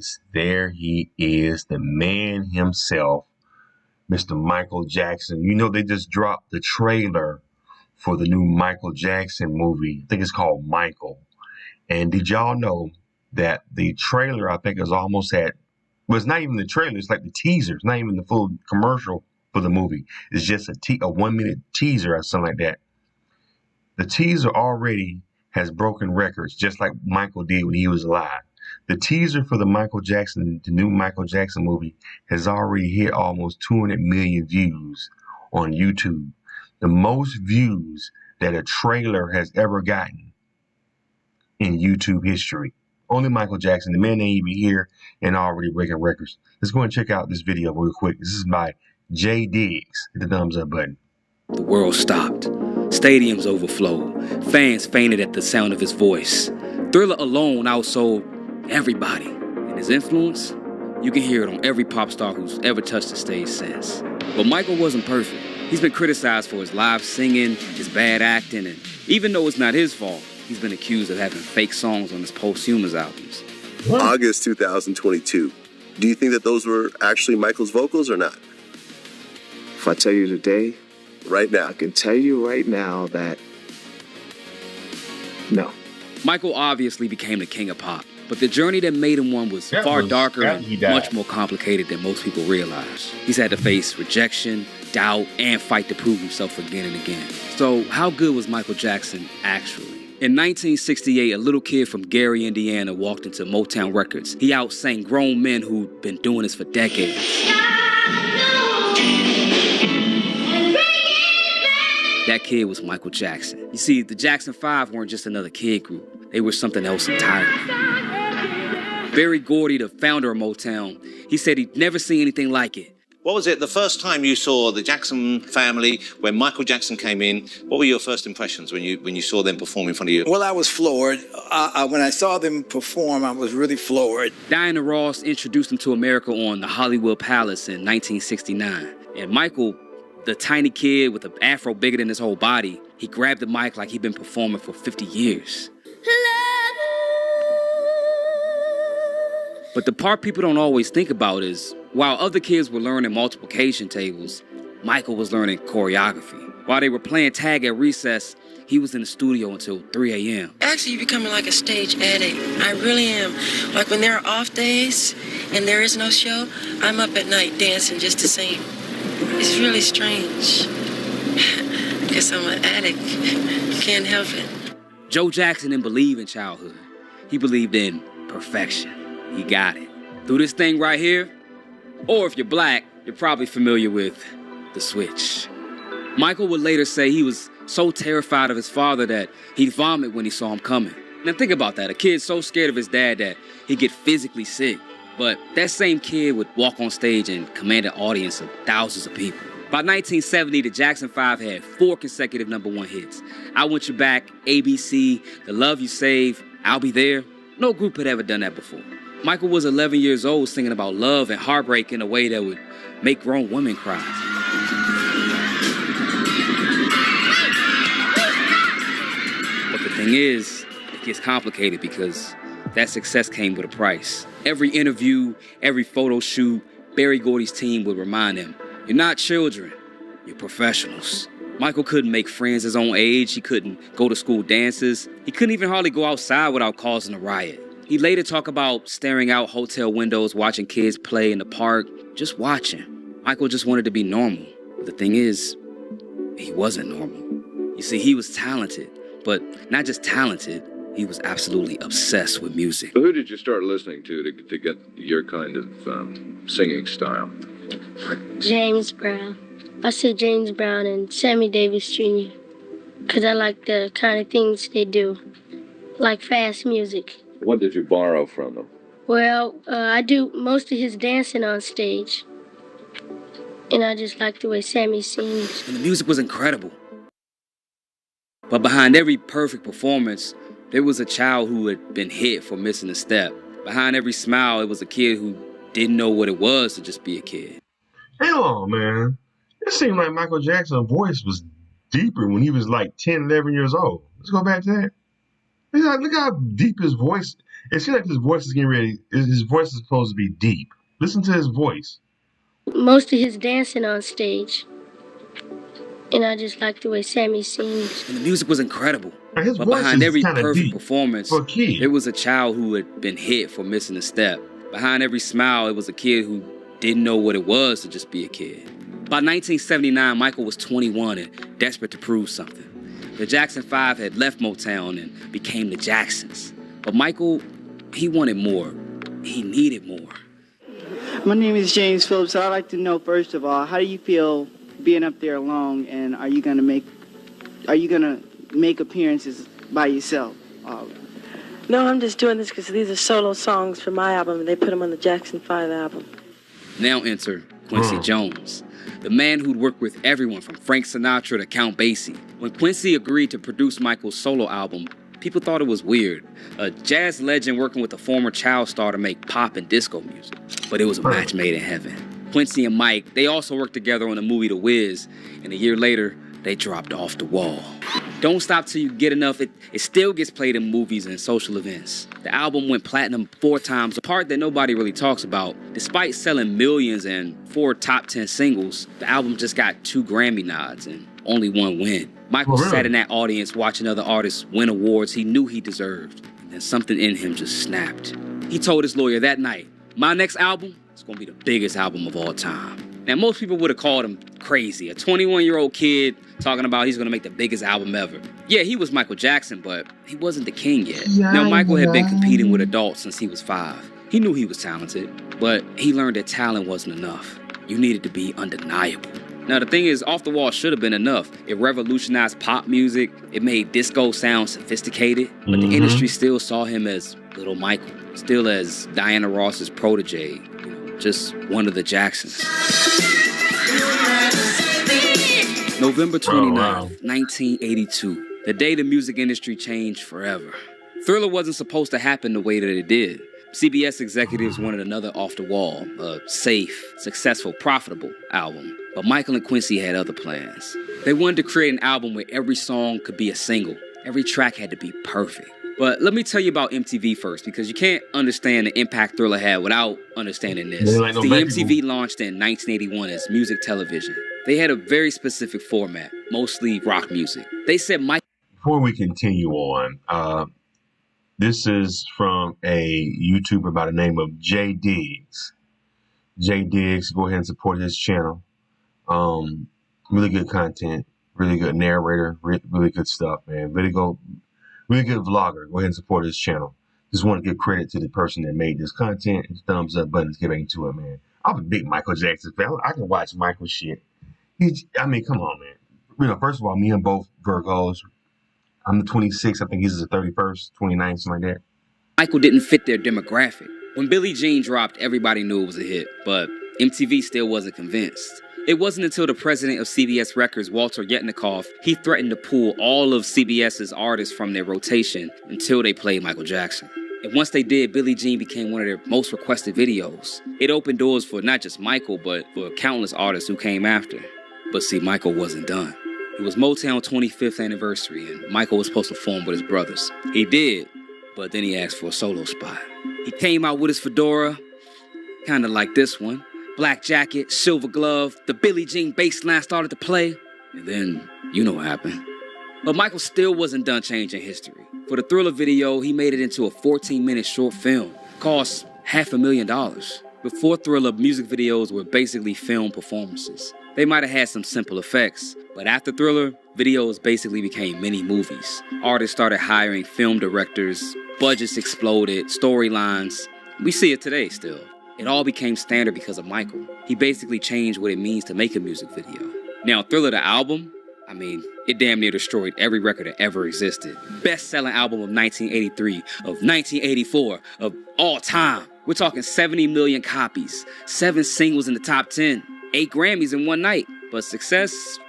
is. There he is, the man himself, Mr. Michael Jackson. You know, they just dropped the trailer for the new Michael Jackson movie. I think it's called Michael. And did y'all know that the trailer, I think, is almost at, well, it's not even the trailer. It's like the teaser. It's not even the full commercial for the movie. It's just a 1 minute teaser or something like that. The teaser already has broken records, just like Michael did when he was alive. The teaser for the new Michael Jackson movie has already hit almost 200 million views on YouTube. The most views that a trailer has ever gotten in YouTube history. Only Michael Jackson, the man ain't even here and already breaking records. Let's go and check out this video real quick. This is by Jay Diggs. Hit the thumbs up button. The world stopped. Stadiums overflowed. Fans fainted at the sound of his voice. Thriller alone outsold everybody. And his influence, you can hear it on every pop star who's ever touched the stage since. But Michael wasn't perfect. He's been criticized for his live singing, his bad acting, and even though it's not his fault, he's been accused of having fake songs on his posthumous albums. August 2022. Do you think that those were actually Michael's vocals or not? If I tell you today, right now, I can tell you right now that no. Michael obviously became the king of pop, but the journey that made him one was far darker and much more complicated than most people realize. He's had to face rejection, doubt, and fight to prove himself again and again. So how good was Michael Jackson actually? In 1968, a little kid from Gary, Indiana walked into Motown Records. He outsang grown men who'd been doing this for decades. That kid was Michael Jackson. You see, the Jackson 5 weren't just another kid group. They were something else entirely. Berry Gordy, the founder of Motown, he said he'd never seen anything like it. What was it, the first time you saw the Jackson family, when Michael Jackson came in? What were your first impressions when you saw them perform in front of you? Well, I was floored. When I saw them perform, I was really floored. Diana Ross introduced him to America on the Hollywood Palace in 1969. And Michael, the tiny kid with an afro bigger than his whole body, he grabbed the mic like he'd been performing for 50 years. But the part people don't always think about is, while other kids were learning multiplication tables, Michael was learning choreography. While they were playing tag at recess, he was in the studio until 3 a.m. Actually, you're becoming like a stage addict. I really am. Like when there are off days and there is no show, I'm up at night dancing just to sing. It's really strange. I guess I'm an addict. Can't help it. Joe Jackson didn't believe in childhood. He believed in perfection. He got it. Through this thing right here, or if you're black, you're probably familiar with the switch. Michael would later say he was so terrified of his father that he'd vomit when he saw him coming. Now think about that, a kid so scared of his dad that he'd get physically sick. But that same kid would walk on stage and command an audience of thousands of people. By 1970, the Jackson 5 had 4 consecutive #1 hits. I Want You Back, ABC, The Love You Save, I'll Be There. No group had ever done that before. Michael was 11 years old singing about love and heartbreak in a way that would make grown women cry. But the thing is, it gets complicated because that success came with a price. Every interview, every photo shoot, Berry Gordy's team would remind him, you're not children, you're professionals. Michael couldn't make friends his own age. He couldn't go to school dances. He couldn't even hardly go outside without causing a riot. He later talked about staring out hotel windows, watching kids play in the park, just watching. Michael just wanted to be normal. But the thing is, he wasn't normal. You see, he was talented, but not just talented, he was absolutely obsessed with music. So who did you start listening to get your kind of singing style? James Brown. I said James Brown and Sammy Davis Jr. because I like the kind of things they do, like fast music. What did you borrow from them? Well, I do most of his dancing on stage, and I just like the way Sammy sings. And the music was incredible. But behind every perfect performance, there was a child who had been hit for missing a step. Behind every smile, it was a kid who didn't know what it was to just be a kid. Hang on, man. It seemed like Michael Jackson's voice was deeper when he was like 10, 11 years old. Let's go back to that. Look how deep his voice. It seems like his voice is getting ready. His voice is supposed to be deep. Listen to his voice. Most of his dancing on stage. And I just like the way Sammy sings. And the music was incredible. His but voice behind is every kinda perfect deep performance, for a kid. there was a child who had been hit for missing a step. Behind every smile, it was a kid who didn't know what it was to just be a kid. By 1979, Michael was 21 and desperate to prove something. The Jackson 5 had left Motown and became the Jacksons. But Michael, he wanted more. He needed more. My name is James Phillips. I'd like to know, first of all, how do you feel being up there alone, and are you gonna make appearances by yourself? No, I'm just doing this because these are solo songs for my album, and they put them on the Jackson 5 album. Now enter Quincy Jones, the man who'd worked with everyone from Frank Sinatra to Count Basie. When Quincy agreed to produce Michael's solo album, people thought it was weird. A jazz legend working with a former child star to make pop and disco music. But it was a match made in heaven. Quincy and Mike, they also worked together on the movie The Wiz, and a year later, they dropped Off the Wall. Don't Stop Till You Get Enough, it still gets played in movies and social events. The album went platinum 4 times, a part that nobody really talks about. Despite selling millions and 4 top 10 singles, the album just got 2 Grammy nods and only 1 win. Michael sat in that audience watching other artists win awards he knew he deserved, and then something in him just snapped. He told his lawyer that night, "My next album is going to be the biggest album of all time." Now, most people would have called him crazy. A 21-year-old kid talking about he's going to make the biggest album ever. Yeah, he was Michael Jackson, but he wasn't the king yet. Now, Michael had been competing with adults since he was 5. He knew he was talented, but he learned that talent wasn't enough. You needed to be undeniable. Now, the thing is, Off the Wall should have been enough. It revolutionized pop music. It made disco sound sophisticated, but the industry still saw him as Little Michael, still as Diana Ross's protege, just one of the Jacksons. November 29th, 1982, the day the music industry changed forever. Thriller wasn't supposed to happen the way that it did. CBS executives wanted another Off the Wall, a safe, successful, profitable album. But Michael and Quincy had other plans. They wanted to create an album where every song could be a single. Every track had to be perfect. But let me tell you about MTV first, because you can't understand the impact Thriller had without understanding this. The MTV launched in 1981 as music television. They had a very specific format, mostly rock music. They said Mike... Before we continue on, this is from a YouTuber by the name of Jay Diggs. Jay Diggs, go ahead and support his channel. Really good content, really good narrator, really good stuff, man. Really good vlogger. Go ahead and support his channel. Just want to give credit to the person that made this content. Thumbs up buttons giving to it, man. I'm a big Michael Jackson fan. I can watch Michael shit. I mean, come on, man. First of all, me and both Virgos. I'm the 26th. I think he's the 31st, 29th, something like that. Michael didn't fit their demographic. When Billie Jean dropped, everybody knew it was a hit, but MTV still wasn't convinced. It wasn't until the president of CBS Records, Walter Yetnikoff, he threatened to pull all of CBS's artists from their rotation until they played Michael Jackson. And once they did, Billie Jean became one of their most requested videos. It opened doors for not just Michael, but for countless artists who came after. But see, Michael wasn't done. It was Motown's 25th anniversary, and Michael was supposed to perform with his brothers. He did, but then he asked for a solo spot. He came out with his fedora, kind of like this one. Black jacket, silver glove, the Billie Jean bass line started to play, and then you know what happened. But Michael still wasn't done changing history. For the Thriller video, he made it into a 14-minute short film. Cost $500,000. Before Thriller, music videos were basically film performances. They might have had some simple effects, but after Thriller, videos basically became mini movies. Artists started hiring film directors, budgets exploded, storylines. We see it today still. It all became standard because of Michael. He basically changed what it means to make a music video. Now, Thriller the album, I mean, it damn near destroyed every record that ever existed. Best-selling album of 1983, of 1984, of all time. We're talking 70 million copies, 7 singles in the top 10, 8 Grammys in one night. But success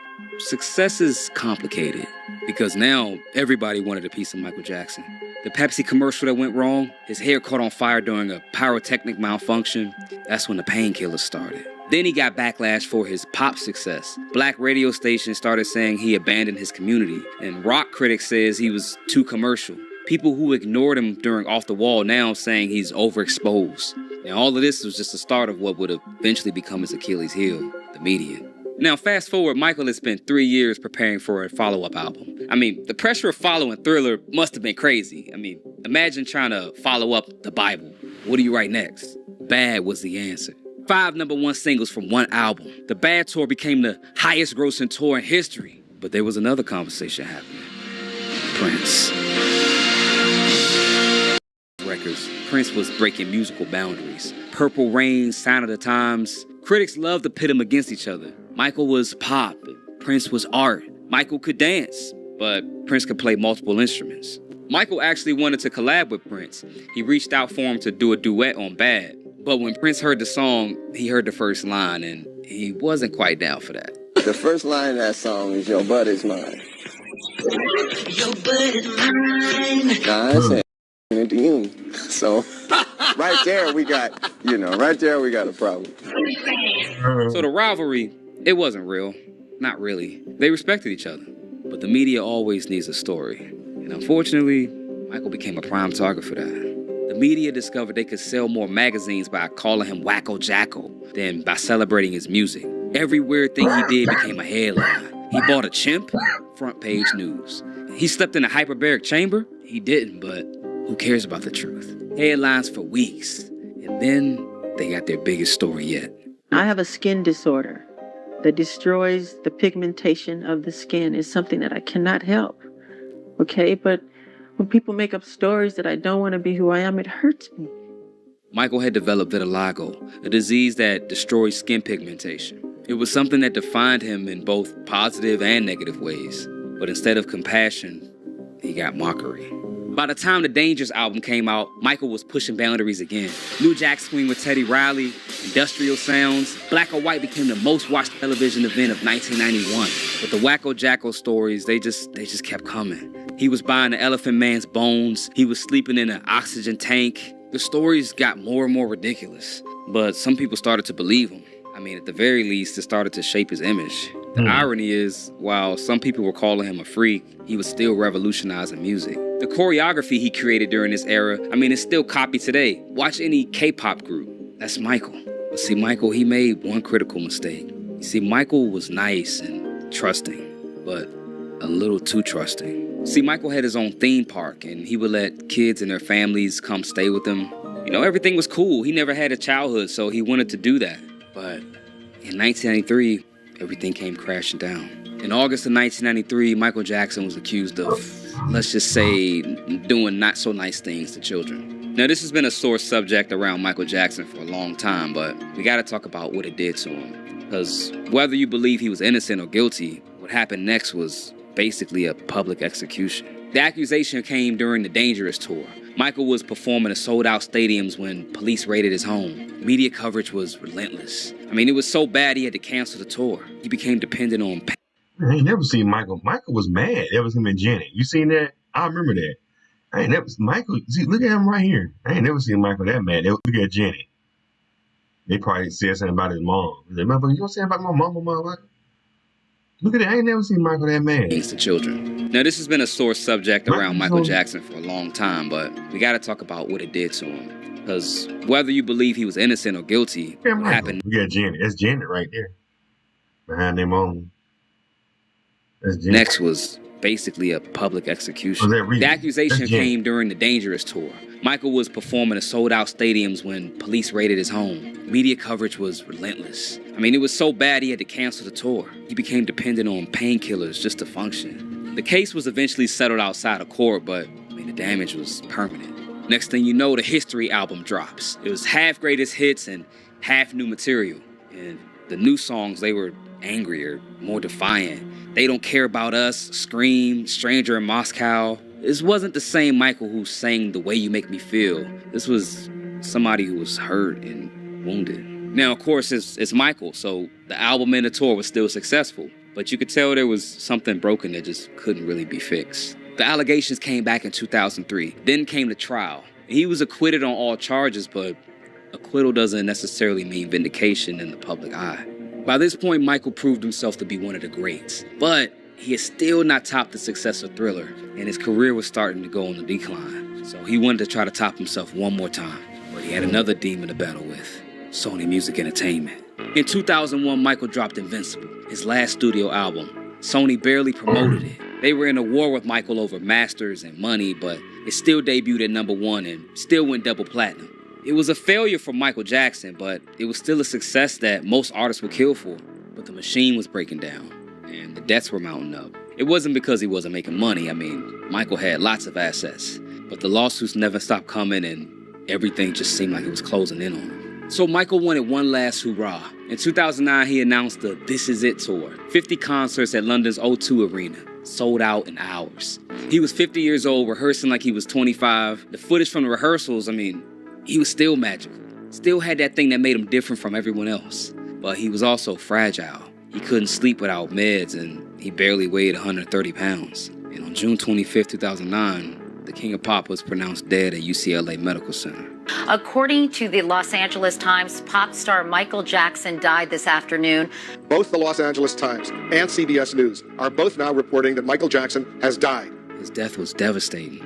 is complicated because now everybody wanted a piece of Michael Jackson. The Pepsi commercial that went wrong, his hair caught on fire during a pyrotechnic malfunction, that's when the painkillers started. Then he got backlash for his pop success. Black radio stations started saying he abandoned his community, and rock critics says he was too commercial. People who ignored him during Off the Wall now saying he's overexposed. And all of this was just the start of what would eventually become his Achilles heel, the media. Now, fast forward, Michael has spent 3 years preparing for a follow-up album. I mean, the pressure of following Thriller must have been crazy. I mean, imagine trying to follow up the Bible. What do you write next? Bad was the answer. 5 #1 singles from one album. The Bad Tour became the highest grossing tour in history. But there was another conversation happening. Prince. Records. Prince was breaking musical boundaries. Purple Rain, Sign of the Times. Critics loved to pit them against each other. Michael was pop, Prince was art. Michael could dance, but Prince could play multiple instruments. Michael actually wanted to collab with Prince. He reached out for him to do a duet on Bad. But when Prince heard the song, he heard the first line, and he wasn't quite down for that. The first line of that song is "Your butt is mine." Your butt is mine. Nah, I said it to you. So right there we got a problem. So the rivalry, it wasn't real. Not really. They respected each other. But the media always needs a story. And unfortunately, Michael became a prime target for that. The media discovered they could sell more magazines by calling him Wacko Jacko than by celebrating his music. Every weird thing he did became a headline. He bought a chimp, front page news. He slept in a hyperbaric chamber? He didn't, but who cares about the truth? Headlines for weeks. And then they got their biggest story yet. I have a skin disorder that destroys the pigmentation of the skin. It's something that I cannot help. Okay, but when people make up stories that I don't want to be who I am, it hurts me. Michael had developed vitiligo, a disease that destroys skin pigmentation. It was something that defined him in both positive and negative ways. But instead of compassion, he got mockery. By the time the Dangerous album came out, Michael was pushing boundaries again. New Jack Swing with Teddy Riley, Industrial Sounds, Black or White became the most watched television event of 1991. But the Wacko Jacko stories, they just kept coming. He was buying the Elephant Man's bones. He was sleeping in an oxygen tank. The stories got more and more ridiculous. But some people started to believe him. I mean, at the very least, it started to shape his image. The irony is, while some people were calling him a freak, he was still revolutionizing music. The choreography he created during this era, I mean, it's still copied today. Watch any K-pop group. That's Michael. But see, Michael, he made one critical mistake. You see, Michael was nice and trusting, but a little too trusting. See, Michael had his own theme park, and he would let kids and their families come stay with him. You know, everything was cool. He never had a childhood, so he wanted to do that. But in 1993, everything came crashing down. In August of 1993, Michael Jackson was accused of, let's just say, doing not so nice things to children. Now, this has been a sore subject around Michael Jackson for a long time, but we gotta talk about what it did to him. Because whether you believe he was innocent or guilty, what happened next was basically a public execution. The accusation came during the Dangerous tour. Michael was performing at sold-out stadiums when police raided his home. Media coverage was relentless. I mean, it was so bad he had to cancel the tour. He became dependent on... I ain't never seen Michael. Michael was mad. That was him and Janet. You seen that? I remember that. I ain't never... Michael... See, look at him right here. I ain't never seen Michael that mad. Look at Janet. They probably said something about his mom. He said, motherfucker, you gonna say about my mama, motherfucker? Look at that. I ain't never seen Michael that mad. To children. Now, this has been a sore subject around Michael Jackson for a long time, but we got to talk about what it did to him. Because whether you believe he was innocent or guilty, what happened... We got Janet. That's Janet right there. Behind them on. That's Janet. Next was basically a public execution. The accusation came during the Dangerous tour. Michael was performing at sold-out stadiums when police raided his home. Media coverage was relentless. I mean, it was so bad he had to cancel the tour. He became dependent on painkillers just to function. The case was eventually settled outside of court, but I mean, the damage was permanent. Next thing you know, the History album drops. It was half greatest hits and half new material. And the new songs, they were angrier, more defiant. They Don't Care About Us, Scream, Stranger in Moscow. This wasn't the same Michael who sang The Way You Make Me Feel. This was somebody who was hurt and wounded. Now, of course, it's Michael, so the album and the tour was still successful. But you could tell there was something broken that just couldn't really be fixed. The allegations came back in 2003. Then came the trial. He was acquitted on all charges, but acquittal doesn't necessarily mean vindication in the public eye. By this point, Michael proved himself to be one of the greats. But he had still not topped the success of Thriller, and his career was starting to go on the decline. So he wanted to try to top himself one more time, but he had another demon to battle with: Sony Music Entertainment. In 2001, Michael dropped Invincible, his last studio album. Sony barely promoted it. They were in a war with Michael over masters and money, but it still debuted at #1 and still went double platinum. It was a failure for Michael Jackson, but it was still a success that most artists would kill for. But the machine was breaking down, and the debts were mounting up. It wasn't because he wasn't making money. I mean, Michael had lots of assets, but the lawsuits never stopped coming, and everything just seemed like it was closing in on him. So Michael wanted one last hurrah. In 2009, he announced the This Is It tour. 50 concerts at London's O2 Arena, sold out in hours. He was 50 years old, rehearsing like he was 25. The footage from the rehearsals, I mean, he was still magical. Still had that thing that made him different from everyone else. But he was also fragile. He couldn't sleep without meds, and he barely weighed 130 pounds. And on June 25, 2009, the King of Pop was pronounced dead at UCLA Medical Center. According to the Los Angeles Times, pop star Michael Jackson died this afternoon. Both the Los Angeles Times and CBS News are both now reporting that Michael Jackson has died. His death was devastating,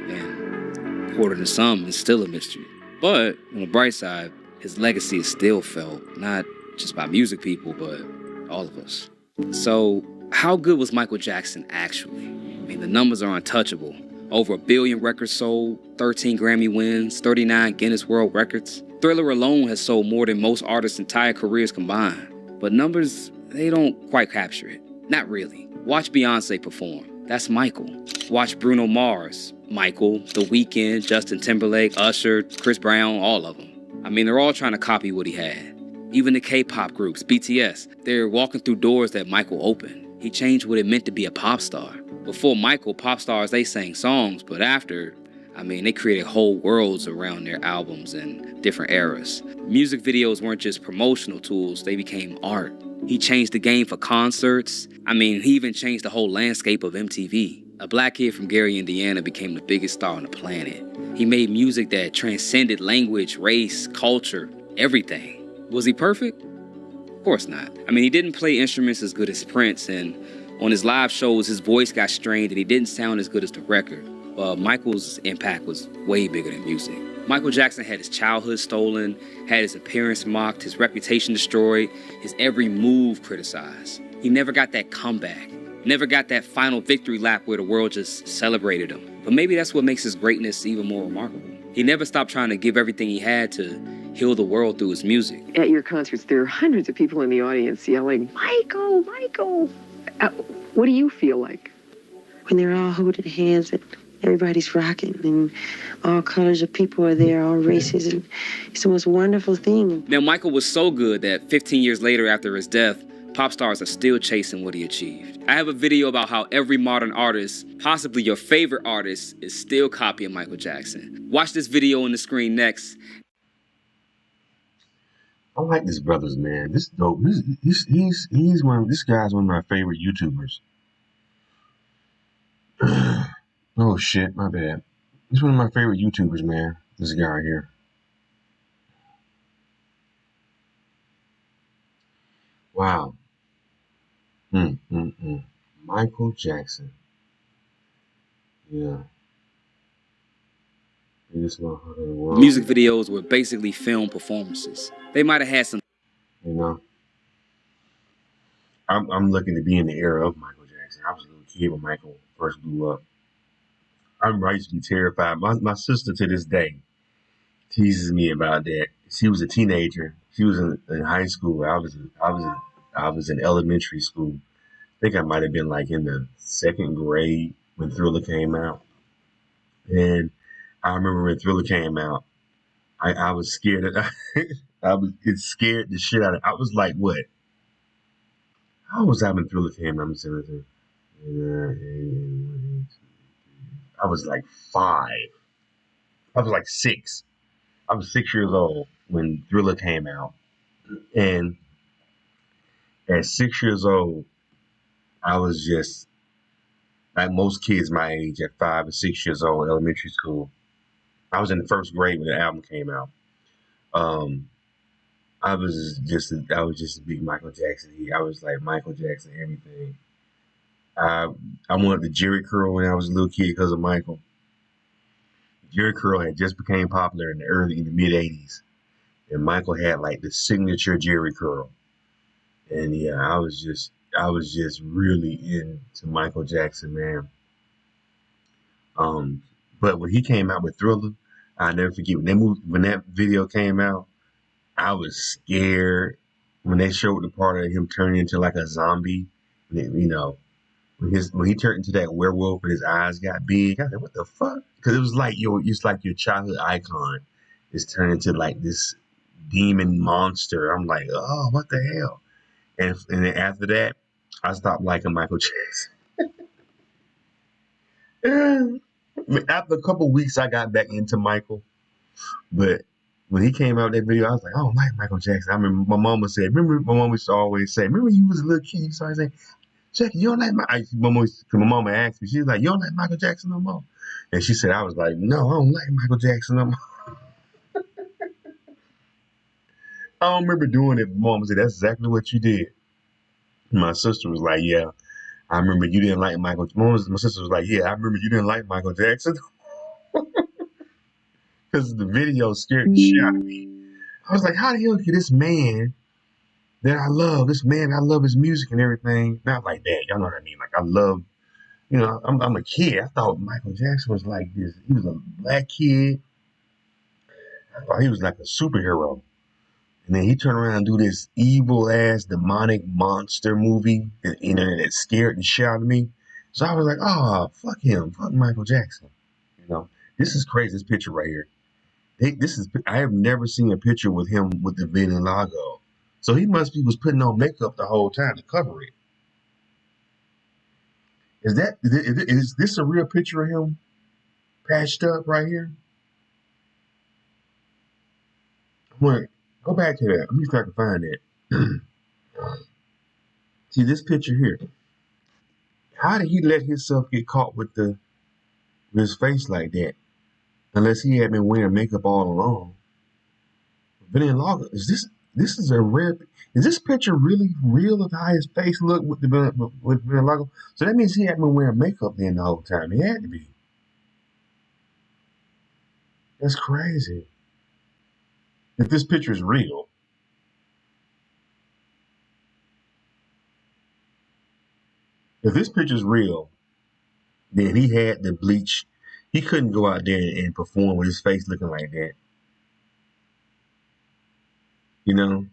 and according to some, it's still a mystery. But on the bright side, his legacy is still felt, not just by music people, but all of us. So, how good was Michael Jackson actually? I mean, the numbers are untouchable. Over 1 billion records sold, 13 Grammy wins, 39 Guinness World Records. Thriller alone has sold more than most artists' entire careers combined. But numbers, they don't quite capture it. Not really. Watch Beyonce perform. That's Michael. Watch Bruno Mars, Michael, The Weeknd, Justin Timberlake, Usher, Chris Brown, all of them. I mean, they're all trying to copy what he had. Even the K-pop groups, BTS, they're walking through doors that Michael opened. He changed what it meant to be a pop star. Before Michael, pop stars, they sang songs, but after, I mean, they created whole worlds around their albums in different eras. Music videos weren't just promotional tools, they became art. He changed the game for concerts. I mean, he even changed the whole landscape of MTV. A black kid from Gary, Indiana became the biggest star on the planet. He made music that transcended language, race, culture, everything. Was he perfect? Of course not. I mean, he didn't play instruments as good as Prince, and on his live shows, his voice got strained and he didn't sound as good as the record. Michael's impact was way bigger than music. Michael Jackson had his childhood stolen, had his appearance mocked, his reputation destroyed, his every move criticized. He never got that comeback, never got that final victory lap where the world just celebrated him. But maybe that's what makes his greatness even more remarkable. He never stopped trying to give everything he had to heal the world through his music. At your concerts, there are hundreds of people in the audience yelling, "Michael, Michael!" What do you feel like? When they're all holding hands and everybody's rocking and all colors of people are there, all races, and it's the most wonderful thing. Now, Michael was so good that 15 years later after his death, pop stars are still chasing what he achieved. I have a video about how every modern artist, possibly your favorite artist, is still copying Michael Jackson. Watch this video on the screen next. I like this brothers, man. This dope. He's one. This guy's one of my favorite YouTubers. Oh shit, my bad. He's one of my favorite YouTubers, man. This guy right here. Wow. Michael Jackson. Yeah. Music videos were basically film performances. They might have had some. You know, I'm looking to be in the era of Michael Jackson. I was a little kid when Michael first blew up. I used to be terrified. My sister to this day teases me about that. She was a teenager. She was in high school. I was in elementary school. I think I might have been like in the 2nd grade when Thriller came out. And I remember when Thriller came out, I was scared. It scared the shit out of. I was like, what? How was I when Thriller came out? I was like 5. I was like 6. I was 6 years old when Thriller came out. And at 6 years old, I was just like most kids my age at 5 or 6 years old, elementary school. I was in the 1st grade when the album came out. I was just a big Michael Jackson. I was like Michael Jackson, everything. I wanted the Jerry curl when I was a little kid because of Michael. Jerry curl had just became popular in the mid 80s. And Michael had like the signature Jerry curl. And yeah, I was just really into Michael Jackson, man. But when he came out with Thriller, I'll never forget when that video came out, I was scared when they showed the part of him turning into like a zombie. You know, when he turned into that werewolf and his eyes got big, I said, "What the fuck?" Because it was like it's like your childhood icon is turned into like this demon monster. I'm like, oh, what the hell? And then after that, I stopped liking Michael Jackson. After a couple weeks, I got back into Michael, but when he came out with that video, I was like, I don't like Michael Jackson. I remember my mama used to always say, remember you was a little kid, you started saying, Jackie, you don't like my mama asked me, she was like, you don't like Michael Jackson no more? And she said, I was like, no, I don't like Michael Jackson no more. I don't remember doing it, but mama said, that's exactly what you did. My sister was like, yeah, I remember you didn't like Michael. My sister was like, yeah, I remember you didn't like Michael Jackson. Because the video scared the shit out of me. I was like, how the hell could this man that I love, his music and everything, not like that, y'all know what I mean? Like I love, I'm a kid. I thought Michael Jackson was like this. He was a black kid. I thought he was like a superhero. And then he turned around and do this evil ass demonic monster movie that scared the shit out of me. So I was like, oh, fuck him. Fuck Michael Jackson. This is crazy, this picture right here. I have never seen a picture with him with the vitiligo. So he was putting on makeup the whole time to cover it. Is this a real picture of him patched up right here? I'm like, go back to that. Let me see if I can find it. See this picture here. How did he let himself get caught with his face like that? Unless he had been wearing makeup all along. Vitiligo, is this picture really real of how his face looked with vitiligo? So that means he hadn't been wearing makeup then the whole time. He had to be. That's crazy. If this picture is real. If this picture is real, then he had the bleach. He couldn't go out there and perform with his face looking like that. Because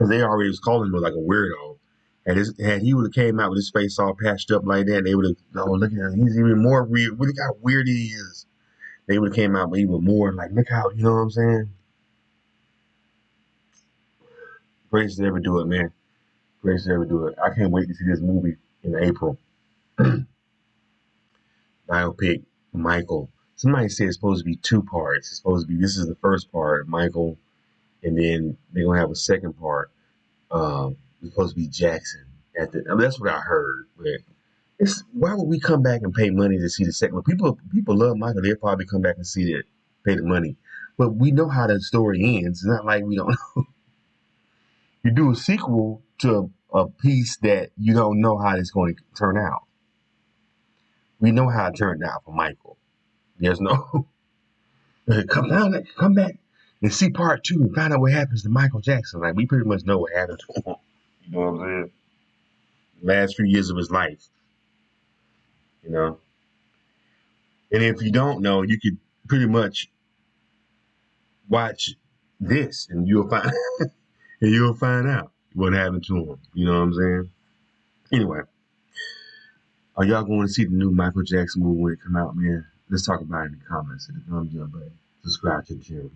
they already was calling him like a weirdo. Had he would have came out with his face all patched up like that, they would have, look at him, he's even more weird. Look how weird he is. They would have came out even more like, look how, you know what I'm saying? Greatest to ever do it, man. Greatest to ever do it. I can't wait to see this movie in April. Biopic, Michael. Somebody said it's supposed to be 2 parts. It's supposed to be, this is the first part, Michael, and then they're going to have a second part. It's supposed to be Jackson. That's what I heard. But why would we come back and pay money to see the second one? People love Michael. They'll probably come back and see it, pay the money. But we know how the story ends. It's not like we don't know. You do a sequel to a piece that you don't know how it's going to turn out. We know how it turned out for Michael. There's no come back and see part 2 and find out what happens to Michael Jackson. Like, we pretty much know what happened to him. You know what I'm saying? Last few years of his life. And if you don't know, you could pretty much watch this and you'll find out what happened to him. You know what I'm saying? Anyway. Are y'all going to see the new Michael Jackson movie when it come out, man? Let's talk about it in the comments. Hit the thumbs up button. Subscribe to the channel.